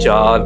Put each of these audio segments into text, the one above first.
4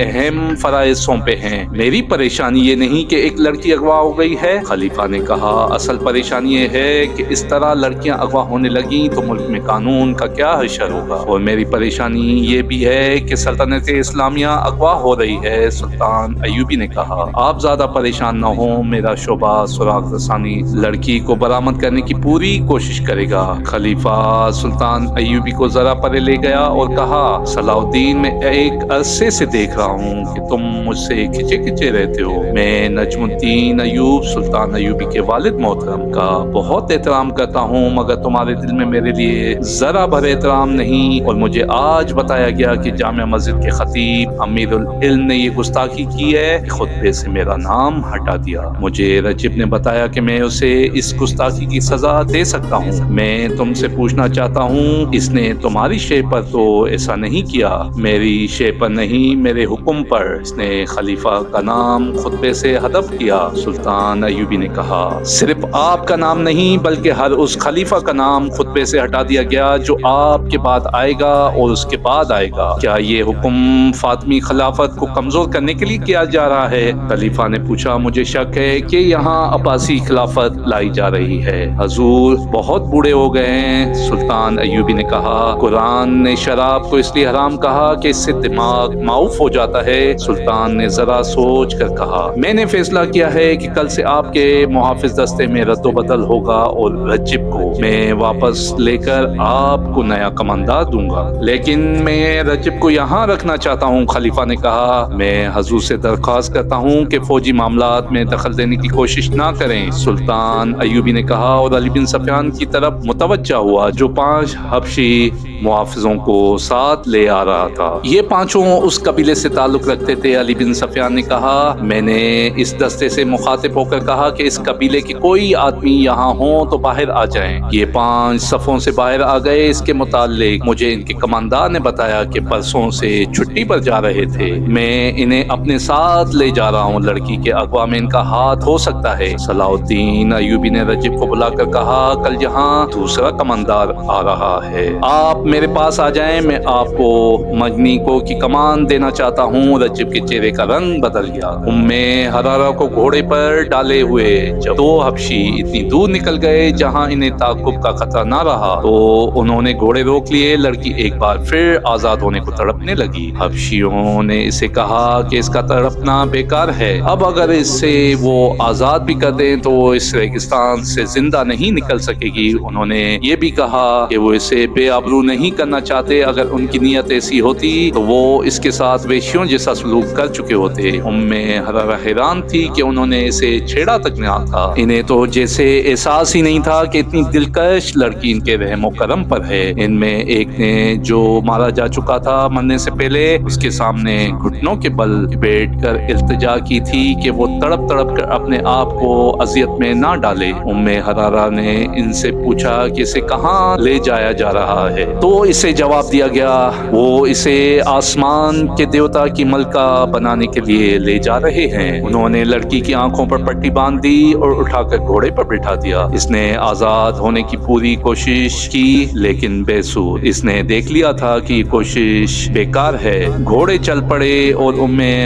اہم فرائض سونپے ہیں۔ میری پریشانی یہ نہیں کہ ایک لڑکی اغوا ہو گئی ہے۔ خلیفہ نے کہا اصل پریشانی یہ ہے کہ اس طرح لڑکیاں اغوا ہونے لگیں تو ملک میں قانون کا کیا حشر ہوگا، اور میری پریشانی یہ بھی ہے کہ سلطنت اسلامیہ اغوا ہو رہی ہے۔ سلطان ایوبی نے کہا آپ زیادہ پریشان نہ ہوں، میرا شعبہ سراغ رسانی لڑکی کو برآمد کرنے کی پوری کوشش کرے گا۔ خلیفہ سلطان ایوبی کو ذرا پرے لے گیا اور کہا صلاح الدین میں ایک عرصے سے دیکھ رہا ہوں کہ تم مجھ سے کھچے کھچے رہتے ہو۔ میں نجم الدین ایوب سلطان ایوبی کے والد محترم کا بہت احترام کرتا ہوں، مگر تمہارے دل میں میرے لیے ذرا بھر احترام نہیں، اور مجھے آج بتایا گیا کہ جامع مسجد کے خطیب امیر العلم نے یہ گستاخی کی ہے کہ خطبے سے میرا نام ہٹا دیا۔ مجھے رجب نے بتایا کہ میں اسے اس گستاخی کی سزا دے سکتا ہوں۔ میں تم سے پوچھنا چاہتا ہوں اس نے تمہاری شے پر تو ایسا نہیں کیا؟ میری شے پر نہیں، میرے حکم پر اس نے خلیفہ کا نام خطبے سے حذف کیا۔ سلطان ایوبی نے کہا صرف آپ کا نام نہیں بلکہ ہر اس خلیفہ کا نام خطبے سے ہٹا دیا گیا جو آپ کے بعد آئے گا اور اس کے بعد آئے گا۔ کیا یہ حکم فاطمی خلافت کو کمزور کرنے کے لیے کیا جا رہا ہے؟ خلیفہ نے پوچھا مجھے شک ہے کہ یہاں عباسی خلافت لائی جا رہی ہے۔ حضور بہت بوڑھے ہو گئے ہیں۔ سلطان ایوبی نے کہا قرآن نے شراب کو اس لیے حرام کہا کہ اس سے دماغ معاف ہو جاتا ہے۔ سلطان نے ذرا سوچ کر کہا میں نے فیصلہ کیا ہے کہ کل سے آپ کے محافظ دستے میں رد و بدل ہوگا اور رجب کو میں واپس لے کر آپ کو نیا کماندار دوں گا، لیکن میں رجب کو یہاں رکھنا چاہتا ہوں۔ خلیفہ نے کہا میں حضور سے درخواست کرتا ہوں کہ فوجی معاملات میں دخل دینے کی کوشش نہ کریں۔ سلطان ایوبی نے کہا اور علی بن سفیان کی طرف متوجہ ہوا جو 5 حبشی محافظوں کو ساتھ لے آ رہا تھا۔ یہ 5 اس قبیلے سے تعلق رکھتے تھے۔ علی بن سفیان نے کہا میں نے اس دستے سے مخاطب ہو کر کہا کہ اس قبیلے کے کوئی آدمی یہاں ہوں تو باہر آ جائیں۔ یہ 5 صفوں سے باہر آ گئے۔ اس کے متعلق مجھے ان کے کماندار نے بتایا کہ پرسوں سے چھٹی پر جا رہے تھے۔ میں انہیں اپنے ساتھ لے جا رہا ہوں، لڑکی کے اغوا میں ان کا ہاتھ ہو سکتا ہے۔ صلاح الدین ایوبی نے رجب کو بلا کر کہا کل یہاں دوسرا کماندار آ رہا ہے، آپ میرے پاس آ جائیں، میں آپ کو مجنی کو کی کمان دینا چاہتا ہوں۔ رجب کے چہرے کا رنگ بدل گیا۔ حرارہ کو گھوڑے پر ڈالے ہوئے جب 2 حبشی اتنی دور نکل گئے جہاں انہیں تعقب کا خطرہ نہ رہا تو انہوں نے گھوڑے روک لیے۔ لڑکی ایک بار پھر آزاد ہونے کو تڑپنے لگی۔ حبشیوں نے اسے کہا کہ اس کا تڑپنا بیکار ہے، اب اگر اس سے وہ آزاد بھی کر دیں تو وہ اس ریگستان سے زندہ نہیں نکل سکے گی۔ انہوں نے یہ بھی کہا کہ وہ اسے بے آبرو نہیں کرنا چاہتے، اگر ان کی نیت ایسی ہوتی تو وہ اس کے ساتھ ویشیوں جیسا سلوک کر چکے ہوتے۔ حرارہ حیران تھی کہ انہوں نے اسے چھیڑا تک نہ تھا، انہیں تو جیسے احساس ہی نہیں تھا کہ اتنی دلکش لڑکی ان کے رحم و کرم پر ہے۔ ان میں ایک نے جو مارا جا چکا تھا مرنے سے پہلے اس کے سامنے گھٹنوں کے بل بیٹھ کر التجا کی تھی کہ وہ تڑپ تڑپ کر اپنے آپ کو اذیت میں نہ ڈالے۔ حرارہ نے ان سے پوچھا کہ اسے کہاں لے جایا جا رہا ہے تو اسے جواب دیا گیا وہ اسے آسمان کے دیوتا کی ملکہ بنانے کے لیے لے جا رہے ہیں۔ انہوں نے لڑکی کی آنکھوں پر پٹی باندھ دی اور اٹھا کر گھوڑے پر بٹھا دیا۔ اس نے آزاد ہونے کی پوری کوشش کی لیکن بے سود۔ اس نے دیکھ لیا تھا کہ یہ کوشش بیکار ہے۔ گھوڑے چل پڑے اور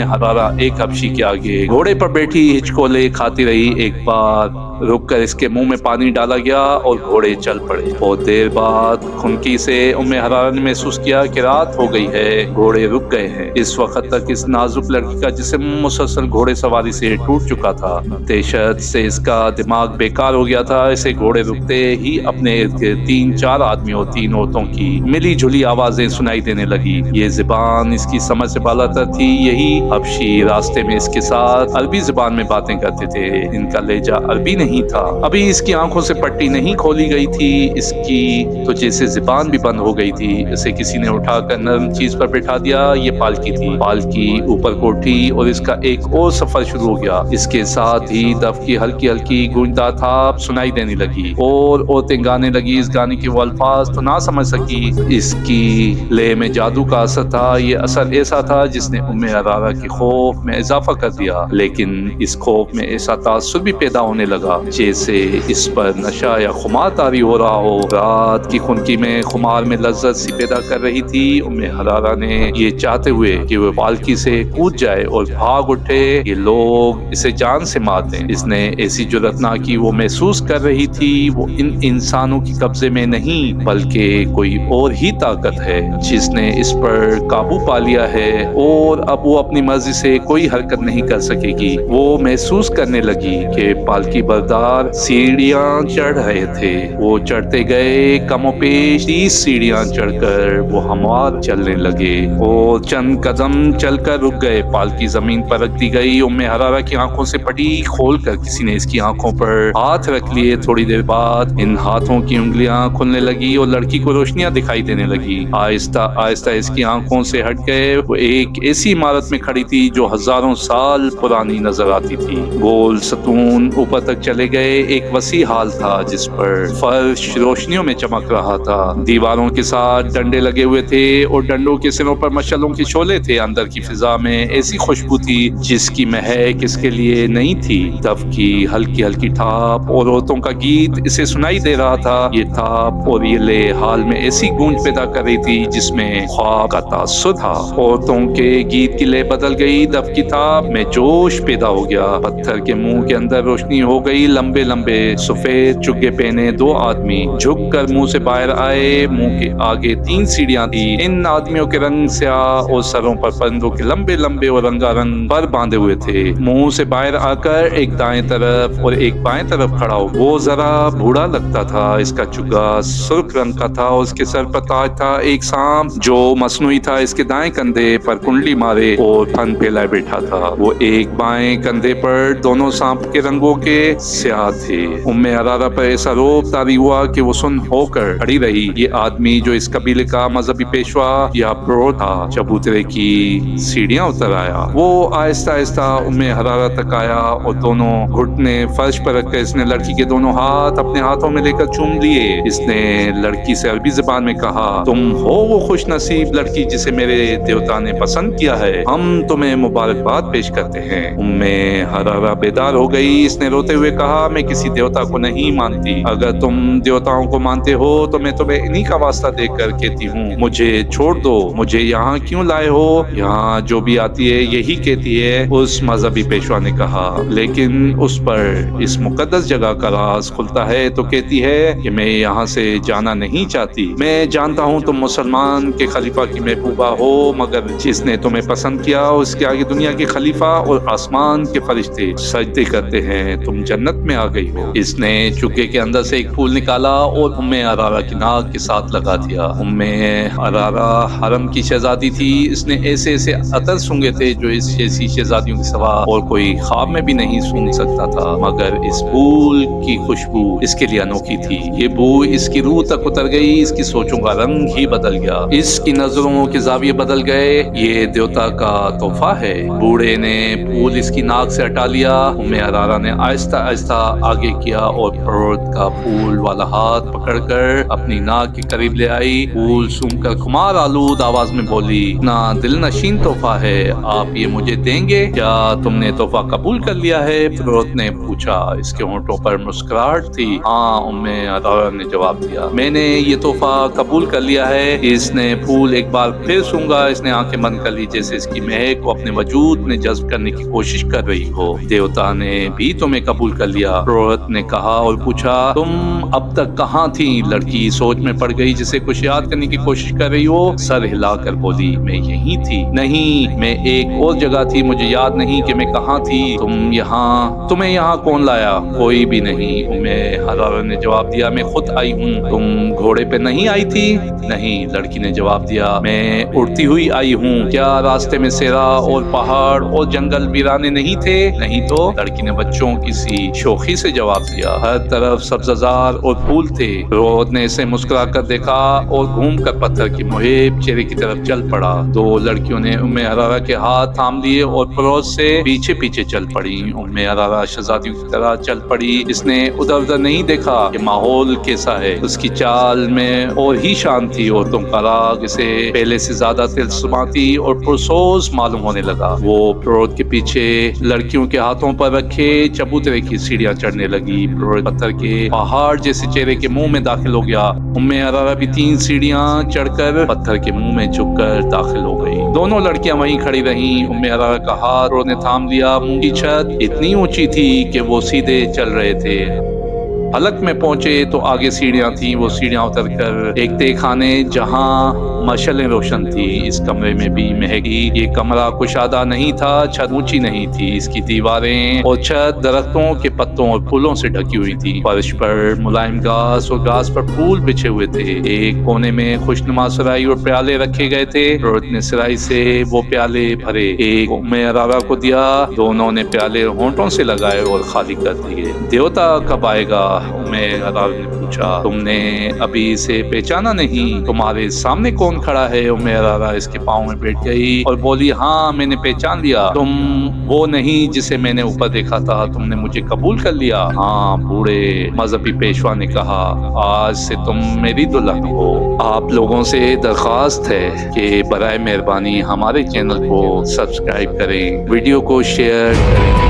حرارہ ایک حبشی کے آگے گھوڑے پر بیٹھی ہچکولے کھاتی رہی۔ ایک بار رک کر اس کے منہ میں پانی ڈالا گیا اور گھوڑے چل پڑے۔ بہت دیر بعد خنکی سے حرارہ نے محسوس کیا کہ رات ہو گئی ہے، گھوڑے رک گئے ہیں۔ اس وقت تک اس نازک لڑکی کا جسم مسلسل گھوڑے سواری سے ٹوٹ چکا تھا۔ دہشت سے اس کا دماغ بیکار ہو گیا تھا۔ اسے گھوڑے رکتے ہی اپنے ارد گرد 3-4 آدمیوں 3 عورتوں کی ملی جلی آوازیں سنائی دینے لگی۔ یہ زبان اس کی سمجھ سے بالاتر تھی۔ یہی حبشی راستے میں اس کے ساتھ عربی زبان میں باتیں کرتے تھے۔ ان کا لہجہ عربی نہیں تھا۔ ابھی اس کی آنکھوں سے پٹی نہیں کھولی گئی تھی، اس کی تو جیسے زبان بھی بند ہو گئی تھی۔ اسے کسی نے اٹھا کر نرم چیز پر بٹھا دیا۔ یہ پالکی تھی۔ پالکی اوپر کو اٹھی اور اس کا ایک اور سفر شروع ہو گیا۔ اس کے ساتھ ہی دف کی ہلکی ہلکی گونجدار تھاپ سنائی دینے لگی اور عورتیں گانے لگی۔ اس گانے کے وہ الفاظ تو نہ سمجھ سکی، اس کی لے میں جادو کا اثر تھا۔ یہ اثر ایسا تھا جس نے حرارہ کے خوف میں اضافہ کر دیا، لیکن اس خوف میں ایسا تاثر بھی پیدا ہونے لگا جیسے اس پر نشہ یا خمار طاری ہو رہا ہو۔ رات کی خنکی میں خمار میں لذت سی پیدا کر رہی تھی۔ ام حرارہ نے یہ چاہتے ہوئے کہ وہ پالکی سے کود جائے اور بھاگ اٹھے، یہ لوگ اسے جان سے مار دیں، اس نے ایسی جرأت نہ کی۔ وہ محسوس کر رہی تھی وہ ان انسانوں کی قبضے میں نہیں بلکہ کوئی اور ہی طاقت ہے جس نے اس پر قابو پا لیا ہے اور اب وہ اپنی مرضی سے کوئی حرکت نہیں کر سکے گی۔ وہ محسوس کرنے لگی کہ پالکی بردار سیڑھیاں چڑھ رہے تھے۔ وہ چڑھتے گئے، کم و بیش 30 سیڑھیاں چڑھ کر وہ ہموار چلنے لگے اور چند قدم چل کر رک گئے۔ پالکی زمین پر رکھ دی گئی۔ ام حرارہ کی آنکھوں سے پٹی کھول کر کسی نے اس کی آنکھوں پر ہاتھ رکھ لیے۔ تھوڑی دیر بعد ان ہاتھوں کی انگلیاں کھلنے لگی اور لڑکی کو روشنیاں دکھائی دینے لگی۔ آہستہ آہستہ اس کی آنکھوں سے ہٹ گئے۔ وہ ایک ایسی عمارت میں کھڑی تھی جو ہزاروں سال پرانی نظر آتی تھی۔ گول ستون اوپر تک چلے گئے۔ ایک وسیع ہال تھا جس پر فرش روشنیوں میں چمک رہا تھا۔ دیواروں کے ساتھ ڈنڈے لگے ہوئے تھے اور ڈنڈوں کے سروں پر مشعلوں کے شعلے تھے۔ اندر کی فضا میں ایسی خوشبو تھی جس کی مہک اس کے لیے نہیں تھی۔ دف کی ہلکی ہلکی ٹھاپ اور عورتوں کا گیت اسے سنائی دے رہا تھا۔ یہ ٹھاپ اور یہ لے حال میں ایسی گونج پیدا کر رہی تھی جس میں خواب کا تاثر تھا۔ عورتوں کے گیت کی لے بدل گئی، دف کی ٹھاپ میں جوش پیدا ہو گیا۔ پتھر کے منہ کے اندر روشنی ہو گئی۔ لمبے لمبے سفید چگے پہنے دو آدمی جھک کر منہ سے باہر آئے۔ منہ کے آگے 3 سیڑھیاں تھی۔ ان آدمیوں کے رنگ سیاہ اور سروں پر پرندوں کے لمبے لمبے اور رنگا رنگ پر باندھے ہوئے تھے۔ منہ سے باہر آ کر ایک دائیں طرف اور ایک بائیں طرف کھڑا ہو۔ وہ ذرا بوڑھا لگتا تھا۔ اس کا چگا سرخ رنگ کا تھا اور اس کے سر پر تاج تھا۔ ایک سانپ جو مصنوعی تھا اس کے دائیں کندھے پر کنڈلی مارے اور پھن پھیلائے بیٹھا تھا۔ وہ ایک بائیں کندھے پر دونوں سانپ کے رنگوں کے سیاہ تھے۔ ام حرارہ پر ایسا روب طاری ہوا کہ وہ سن ہو کر کھڑی رہی۔ یہ آدمی جو اس قبیلے کا مذہبی پیشوا یا پرو تھا چبوترے کی سیڑھیاں اتر آیا۔ وہ آہستہ آہستہ ام حرارہ تک آیا اور دونوں گھٹنے فرش پر رکھ کر اس نے لڑکی کے دونوں ہاتھ اپنے ہاتھوں میں لے کر چوم لیے۔ اس نے لڑکی سے عربی زبان میں کہا، تم ہو وہ خوش نصیب لڑکی جسے میرے دیوتا نے پسند کیا ہے، ہم تمہیں مبارکباد پیش کرتے ہیں۔ ام حرارہ بیدار ہو گئی۔ اس نے روتے ہوئے کہا، میں کسی دیوتا کو نہیں مانتی۔ اگر تم دیوتاؤں کو مانتے ہو تو میں تمہیں انہی کا واسطہ دے کر کہتی ہوں، مجھے چھوڑ دو۔ مجھے یہاں کیوں لائے ہو؟ یہاں جو بھی آتی ہے یہی کہتی ہے، اس مذہبی پیشوا نے کہا، لیکن اس پر اس مقدس جگہ کا راز کھلتا ہے تو کہتی ہے کہ میں یہاں سے جانا نہیں چاہتی۔ میں جانتا ہوں تم مسلمان کے خلیفہ کی محبوبہ ہو، مگر جس نے تمہیں پسند کیا اس کے آگے دنیا کے خلیفہ اور آسمان کے فرشتے سجدے کرتے ہیں۔ تم جنت میں آ گئی ہو۔ اس نے چگے کے اندر سے ایک پھول نکالا اور ام حرارہ کی ناک کے ساتھ لگا دیا۔ ام حرارہ حرم کی شہزادی تھی۔ اس نے ایسے ایسے عطر سونگے تھے جو اس جیسی شہزادیوں کے سوا اور کوئی خواب میں بھی نہیں سونگ سکتا تھا، مگر اس پھول کی خوشبو اس کے لیے انوکھی تھی۔ یہ بو اس کی روح تک اتر گئی۔ اس کی سوچوں کا رنگ ہی بدل گیا۔ اس کی نظروں کے زاویے بدل گئے۔ یہ دیوتا کا تحفہ ہے۔ بوڑھے نے پھول اس کی ناک سے ہٹا لیا۔ ام حرارہ نے آہستہ آہستہ آگے کیا اور پرت کا پھول والا ہاتھ پکڑ کر اپنی ناک کے قریب لے آئی۔ پھول سونگ کر خمار آلود آواز میں بولی، اتنا دل نشین تحفہ ہے، آپ یہ مجھے دیں گے؟ کیا تم نے تحفہ قبول کر لیا ہے؟ پروت نے پوچھا۔ اس کے ہونٹوں پر مسکراہٹ تھی۔ ہاں، ام حرارہ نے جواب دیا، میں نے یہ تحفہ قبول کر لیا ہے۔ اس نے پھول ایک بار پھر سونگا۔ اس نے آنکھیں بند کر لی جیسے اس کی مہک کو اپنے وجود میں جذب کرنے کی کوشش کر رہی ہو۔ دیوتا نے بھی تمہیں قبول کر لیا، پروت نے کہا اور پوچھا، تم اب تک کہاں تھی؟ لڑکی سوچ میں پڑ گئی جسے کچھ یاد کرنے کی کوشش کر رہی ہو۔ سر ہلا کر بولی، میں یہی تھی۔ نہیں، میں ایک اور جگہ تھی، مجھے یاد نہیں کہ میں کہاں تھی۔ تمہیں یہاں کون لایا؟ کوئی بھی نہیں، ام حرارہ نے جواب دیا، میں خود آئی ہوں۔ تم گھوڑے پہ نہیں آئی تھی؟ نہیں، لڑکی نے جواب دیا، میں اڑتی ہوئی آئی ہوں۔ کیا راستے میں صحرا اور پہاڑ اور جنگل ویرانے نہیں تھے؟ نہیں تو، لڑکی نے بچوں کی سی شوخی سے جواب دیا، ہر طرف سبززار اور پھول تھے۔ عورت نے اسے مسکرا کر دیکھا اور گھوم کر پتھر کے محب چہرے کی طرف چل پڑا۔ دو لڑکیوں نے ام عرارہ کے ہاتھ تھام لیے اور پڑوس سے پیچھے پیچھے چل پڑی۔ ام عرارہ شہزادیوں کی طرح چل پڑی۔ اس نے ادھر ادھر نہیں دیکھا کہ ماحول کیسا ہے۔ اس کی چال میں اور ہی شان تھی۔ عورتوں کا راگ اسے پہلے سے زیادہ تلسماتی اور پرسوز معلوم ہونے لگا۔ وہ عورت کے پیچھے لڑکیوں کے ہاتھوں پر رکھے چبوترے کی سیڑھیاں چڑھنے لگی۔ عورت پتھر کے پہاڑ جیسے چہرے کے منہ میں داخل ہو گیا۔ ام عرارہ بھی 3 سیڑھیاں چڑھ کر پتھر کے منہ میں جھک کر داخل ہو گئی۔ دونوں لڑکیاں وہیں کھڑی رہیں۔ ام عرارہ کا ہاتھ عورت نے تھام لیا۔ منہ کی چھت اتنی اونچی تھی کہ وہ سیدھے چل رہے تھے۔ حلق میں پہنچے تو آگے سیڑھیاں تھیں۔ وہ سیڑھیاں اتر کر ایک تہہ خانے جہاں مشعلیں روشن تھی اس کمرے میں بھی مہنگی۔ یہ کمرہ کشادہ نہیں تھا، چھت اونچی نہیں تھی۔ اس کی دیواریں اور چھت درختوں کے پتوں اور پھولوں سے ڈھکی ہوئی تھی۔ فرش پر ملائم گھاس اور گھاس پر پھول بچھے ہوئے تھے۔ ایک کونے میں خوشنما سرائی اور پیالے رکھے گئے تھے۔ عورت نے سرائی سے وہ پیالے بھرے، ایک ام عرارہ کو دیا۔ دونوں نے پیالے ہونٹوں سے لگائے اور خالی کر دیے۔ دیوتا کب آئے گا؟ ام عرارہ نے پوچھا۔ تم نے ابھی اسے پہچانا نہیں؟ تمہارے سامنے کون کھڑا ہے؟ ام عرارہ اس کے پاؤں میں بیٹھ گئی اور بولی، ہاں میں نے پہچان لیا۔ تم وہ نہیں جسے میں نے اوپر دیکھا تھا۔ تم نے مجھے قبول کر لیا؟ ہاں، بوڑھے مذہبی پیشوا نے کہا، آج سے تم میری دلہن ہو۔ آپ لوگوں سے درخواست ہے کہ برائے مہربانی ہمارے چینل کو سبسکرائب کریں، ویڈیو کو شیئر کریں۔